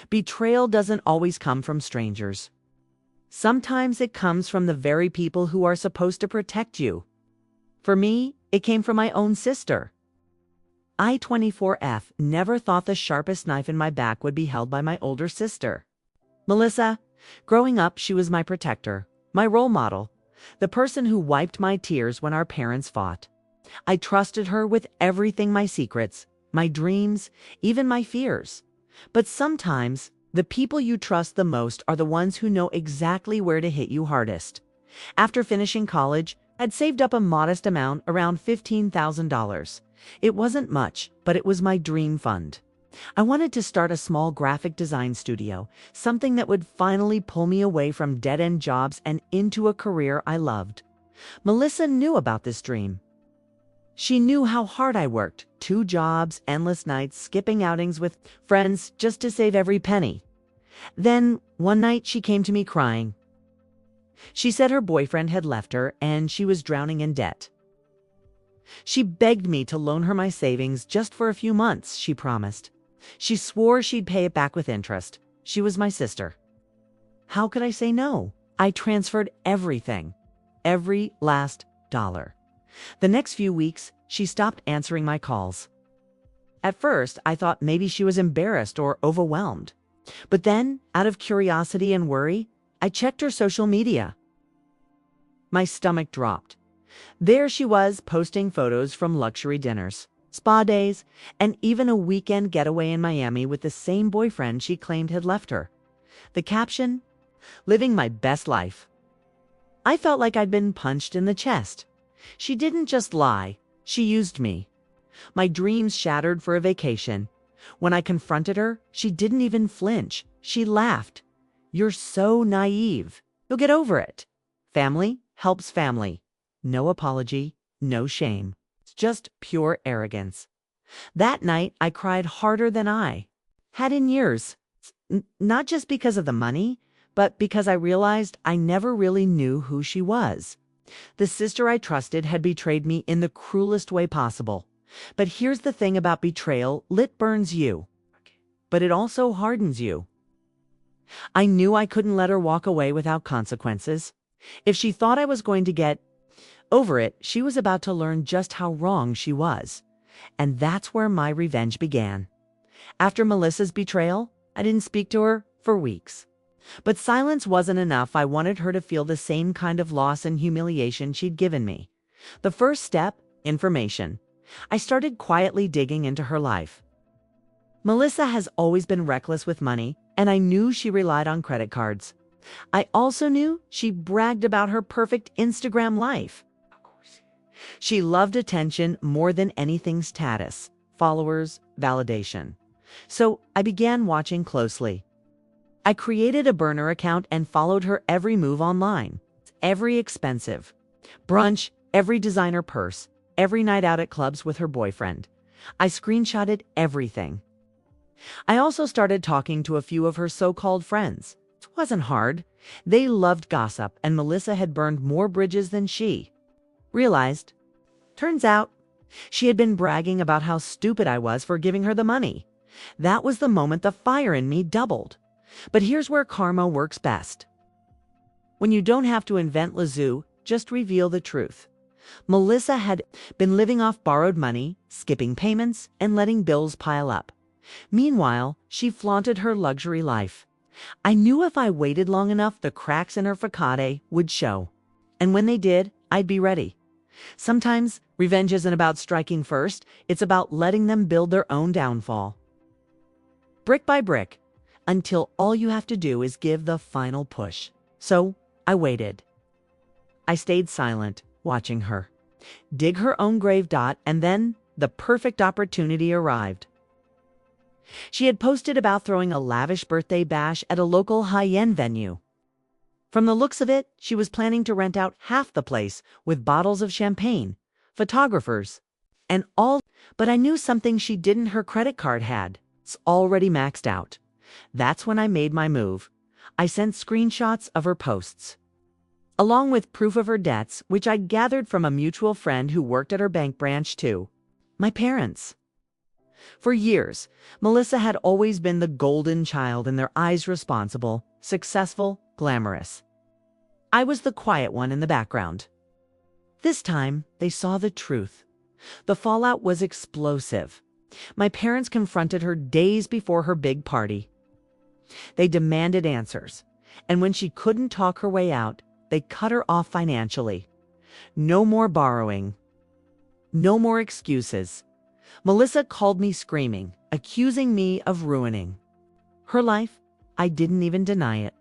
Betrayal doesn't always come from strangers. Sometimes it comes from the very people who are supposed to protect you. For me, it came from my own sister. I-24F never thought the sharpest knife in my back would be held by my older sister. Melissa, growing up, she was my protector, my role model, the person who wiped my tears when our parents fought. I trusted her with everything, my secrets, my dreams, even my fears. But sometimes, the people you trust the most are the ones who know exactly where to hit you hardest. After finishing college, I'd saved up a modest amount, around $15,000. It wasn't much, but it was my dream fund. I wanted to start a small graphic design studio, something that would finally pull me away from dead-end jobs and into a career I loved. Melissa knew about this dream. She knew how hard I worked, 2 jobs, endless nights, skipping outings with friends just to save every penny. Then, one night, she came to me crying. She said her boyfriend had left her and she was drowning in debt. She begged me to loan her my savings just for a few months, she promised. She swore she'd pay it back with interest. She was my sister. How could I say no? I transferred everything. Every last dollar. The next few weeks, she stopped answering my calls. At first, I thought maybe she was embarrassed or overwhelmed. But then, out of curiosity and worry, I checked her social media. My stomach dropped. There she was, posting photos from luxury dinners, spa days, and even a weekend getaway in Miami with the same boyfriend she claimed had left her. The caption, "Living my best life." I felt like I'd been punched in the chest. She didn't just lie, she used me. My dreams shattered for a vacation. When I confronted her, she didn't even flinch. She laughed. "You're so naive. You'll get over it. Family helps family. No apology, no shame. It's just pure arrogance." That night, I cried harder than I had in years. Not just because of the money, but because I realized I never really knew who she was. The sister I trusted had betrayed me in the cruelest way possible. But here's the thing about betrayal: it burns you, but it also hardens you. I knew I couldn't let her walk away without consequences. If she thought I was going to get over it, she was about to learn just how wrong she was. And that's where my revenge began. After Melissa's betrayal, I didn't speak to her for weeks. But silence wasn't enough. I wanted her to feel the same kind of loss and humiliation she'd given me. The first step: information. I started quietly digging into her life. Melissa has always been reckless with money, and I knew she relied on credit cards. I also knew she bragged about her perfect Instagram life. She loved attention more than anything: status, followers, validation. So I began watching closely. I created a burner account and followed her every move online. Every expensive brunch, every designer purse, every night out at clubs with her boyfriend. I screenshotted everything. I also started talking to a few of her so-called friends. It wasn't hard. They loved gossip, and Melissa had burned more bridges than she realized. Turns out, she had been bragging about how stupid I was for giving her the money. That was the moment the fire in me doubled. But here's where karma works best. When you don't have to invent Lazoo, just reveal the truth. Melissa had been living off borrowed money, skipping payments, and letting bills pile up. Meanwhile, she flaunted her luxury life. I knew if I waited long enough, the cracks in her facade would show. And when they did, I'd be ready. Sometimes, revenge isn't about striking first, it's about letting them build their own downfall. Brick by brick, until all you have to do is give the final push. So, I waited. I stayed silent, watching her dig her own grave. And then, the perfect opportunity arrived. She had posted about throwing a lavish birthday bash at a local high-end venue. From the looks of it, she was planning to rent out half the place with bottles of champagne, photographers, and all. But I knew something she didn't. Her credit card had. It's already maxed out. That's when I made my move. I sent screenshots of her posts, along with proof of her debts, which I gathered from a mutual friend who worked at her bank branch too. My parents. For years, Melissa had always been the golden child in their eyes, responsible, successful, glamorous. I was the quiet one in the background. This time, they saw the truth. The fallout was explosive. My parents confronted her days before her big party. They demanded answers, and when she couldn't talk her way out, they cut her off financially. No more borrowing. No more excuses. Melissa called me screaming, accusing me of ruining her life. I didn't even deny it.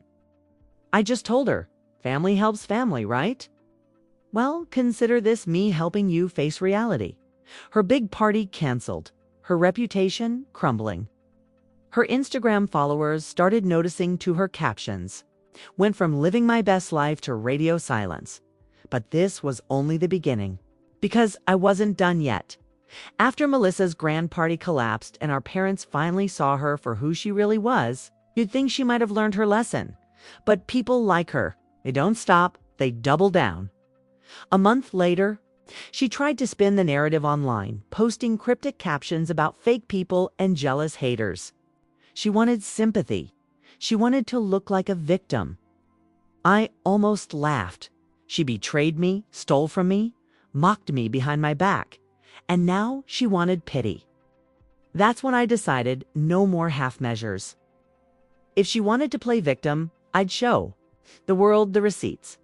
I just told her, family helps family, right? Well, consider this me helping you face reality. Her big party canceled, her reputation crumbling. Her Instagram followers started noticing to her captions. Went from living my best life to radio silence. But this was only the beginning, because I wasn't done yet. After Melissa's grand party collapsed and our parents finally saw her for who she really was, you'd think she might have learned her lesson. But people like her. They don't stop, they double down. A month later, she tried to spin the narrative online, posting cryptic captions about fake people and jealous haters. She wanted sympathy. She wanted to look like a victim. I almost laughed. She betrayed me, stole from me, mocked me behind my back, and now she wanted pity. That's when I decided no more half measures. If she wanted to play victim, I'd show the world the receipts.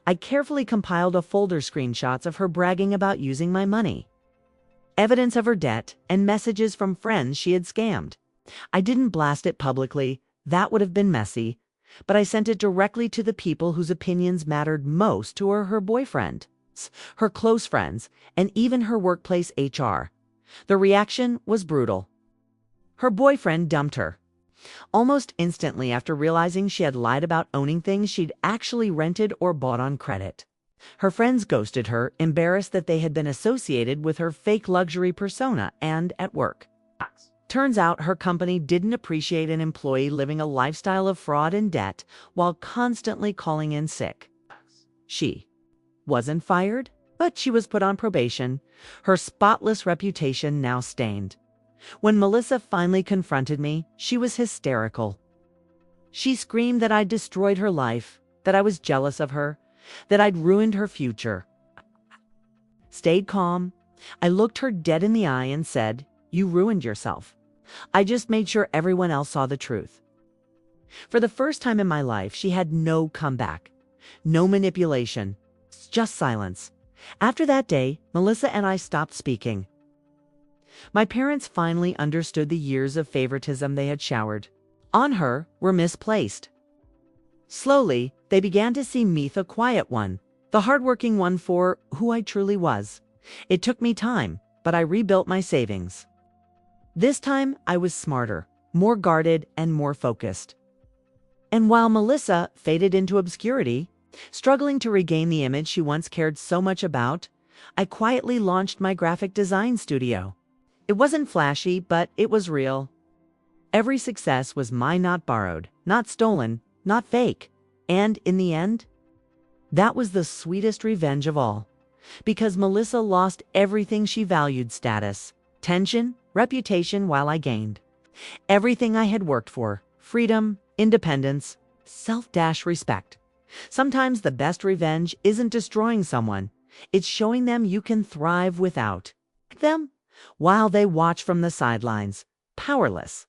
I carefully compiled a folder screenshots of her bragging about using my money, evidence of her debt, and messages from friends she had scammed. I didn't blast it publicly, that would have been messy, but I sent it directly to the people whose opinions mattered most to her boyfriend, her close friends, and even her workplace HR. The reaction was brutal. Her boyfriend dumped her almost instantly after realizing she had lied about owning things she'd actually rented or bought on credit. Her friends ghosted her, embarrassed that they had been associated with her fake luxury persona and at work. Turns out her company didn't appreciate an employee living a lifestyle of fraud and debt while constantly calling in sick. She wasn't fired, but she was put on probation, her spotless reputation now stained. When Melissa finally confronted me, she was hysterical. She screamed that I'd destroyed her life, that I was jealous of her, that I'd ruined her future. Stayed calm. I looked her dead in the eye and said, "You ruined yourself. I just made sure everyone else saw the truth." For the first time in my life, she had no comeback, no manipulation, just silence. After that day, Melissa and I stopped speaking. My parents finally understood the years of favoritism they had showered on her were misplaced. Slowly, they began to see me the quiet one, the hardworking one for who I truly was. It took me time, but I rebuilt my savings. This time, I was smarter, more guarded, and more focused. And while Melissa faded into obscurity, struggling to regain the image she once cared so much about, I quietly launched my graphic design studio. It wasn't flashy, but it was real. Every success was mine, not borrowed, not stolen, not fake. And in the end, that was the sweetest revenge of all. Because Melissa lost everything she valued: status, tension, reputation, while I gained everything I had worked for: freedom, independence, self-respect. Sometimes the best revenge isn't destroying someone. It's showing them you can thrive without them, while they watch from the sidelines, powerless.